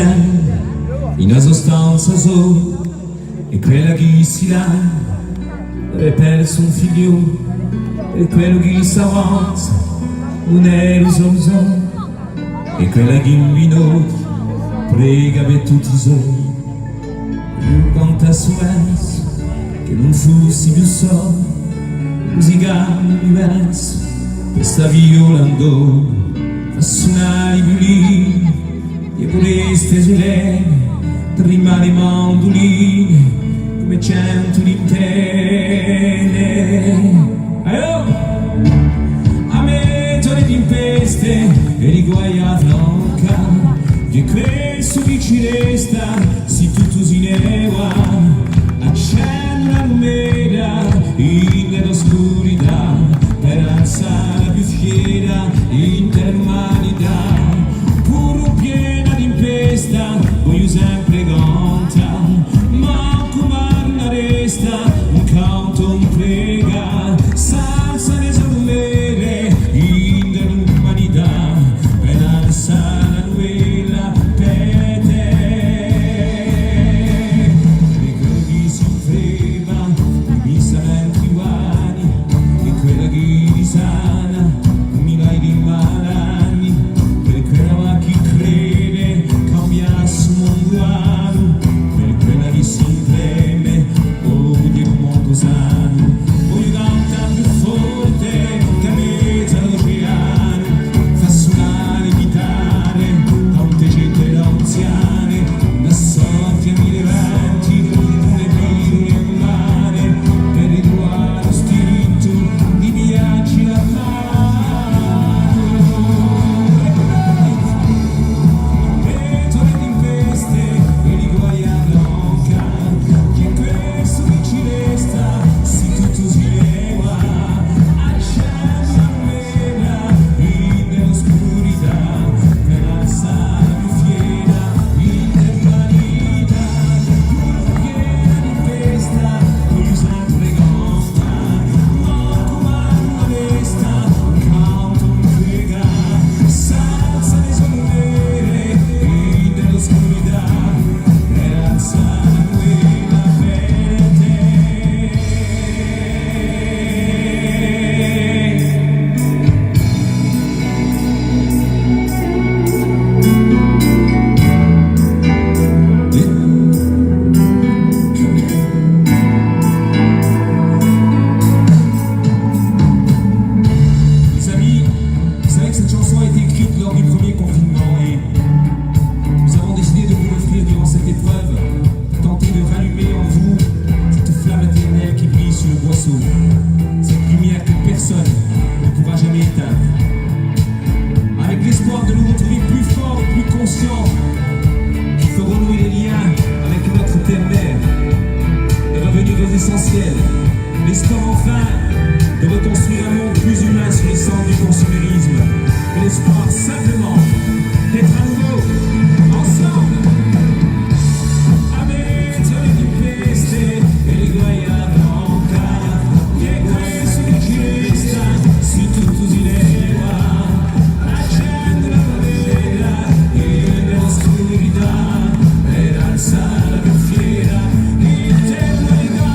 in una sostanza solo, e quella che si là aveva perso un figlio, e quello che si avanza non è lo so, e quella che in vino prega per tutti i sogni. Io conta su verso che non fossi più solo, musicale diverso, questa violando a suonare i violini, e pure ste gelene, rimane i mandolini, come cento di interne. A mettere tempeste e riguai a franca, che questo che ci resta, si tutto si neva, accende una lumera in l'oscurità, per alzare la più fiera intermanità, pure piena di impesta, voglio sempre conta, ma come una resta, un canto, un prega, salsa ne salumere in l'umanità, per alzare la nuela per te. E quello che si freva, mi saranno uguali, e quella che risana, mi vai di malanni, per quella che crede, cambiasse un mondo umano, per quella che si preme, odia un mondo sano. Voglio cantare più forte, che mezza l'oceano, fa suonare chitarre, tante gente anziane, da soffia mille venti, le pillole umane, per ritrovare lo spirito di viaggi al mare. Petole di tempeste e di guaia bronca, che questo che ci resta, si tutto si leva, accende una lumera in l'oscurità, per alzare la più fiera intermanità, pure piena di festa, voglio sempre conta, ma come una resta, un canto, un prega, salsa le solumere in l'oscurità, per alzare la nuela per te. Les amis, vous savez que cette chanson a été écrite lors du premier confinement et nous avons décidé de vous l'offrir durant cette épreuve, tenter de rallumer en vous cette flamme éternelle qui brille sur le boisseau, cette lumière que personne ne pourra jamais éteindre. Avec l'espoir de nous retrouver plus forts et plus conscients, qui feront nouer les liens avec notre terre-mère et revenir aux essentiels, l'espoir enfin de reconstruire un monde plus humain sur les cendres du consumérisme, et l'espoir simplement d'être à nouveau ensemble. A mettere di tempeste e di guaia bronca, che questo che ci resta, si tutto si leva, accende la lumera in l'oscurità, per alzare la più fiera intermanità.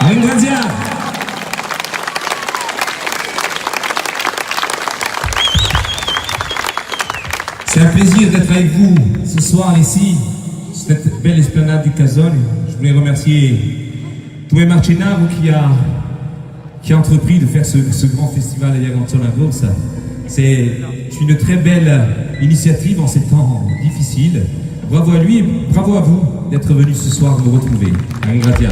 Ringrazia. C'est un plaisir d'être avec vous ce soir ici, sur cette belle esplanade du Casone. Je voulais remercier Tue Marcenaro qui a entrepris de faire ce grand festival à Jagantonago. C'est une très belle initiative en ces temps difficiles. Bravo à lui et bravo à vous d'être venu ce soir nous retrouver. Ringrazia.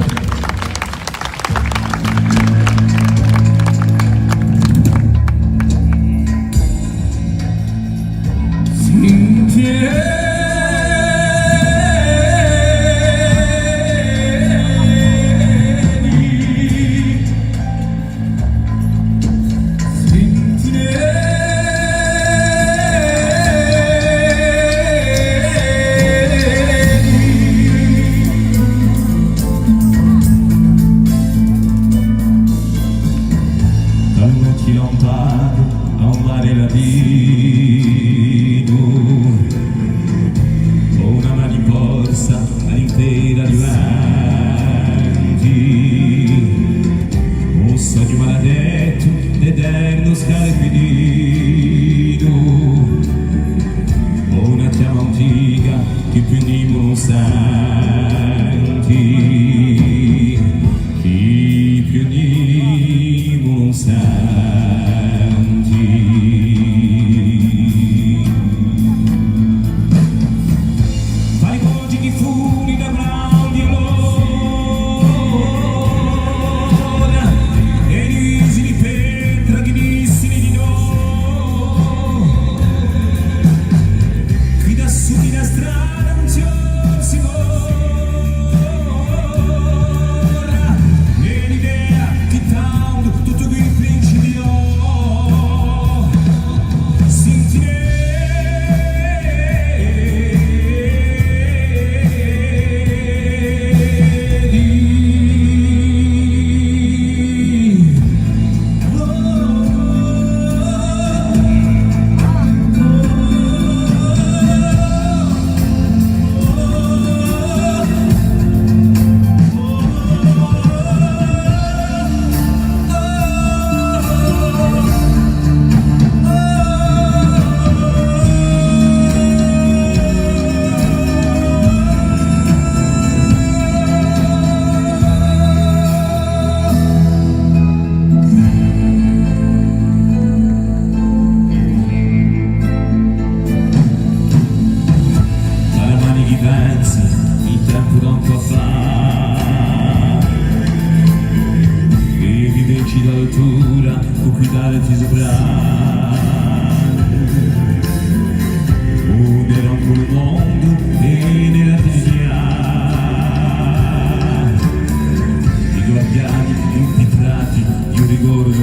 Yeah. lontano a un mare latino, ho una mariposa all'intera di venti, un sogno maledetto d'eterno scalpidino, ho una chiama antica che più nimo non senti, che più nimo non senti. Fai oggi chi furi da grandi allora e risi di pietra che dissini di no, qui da su di da strada non si ora e l'idea che tanto tutto qui principio il tempo da un po' fa e viveci d'altura con cui darti sopra un era un buon mondo e nella terra i guardiani impetrati di un rigore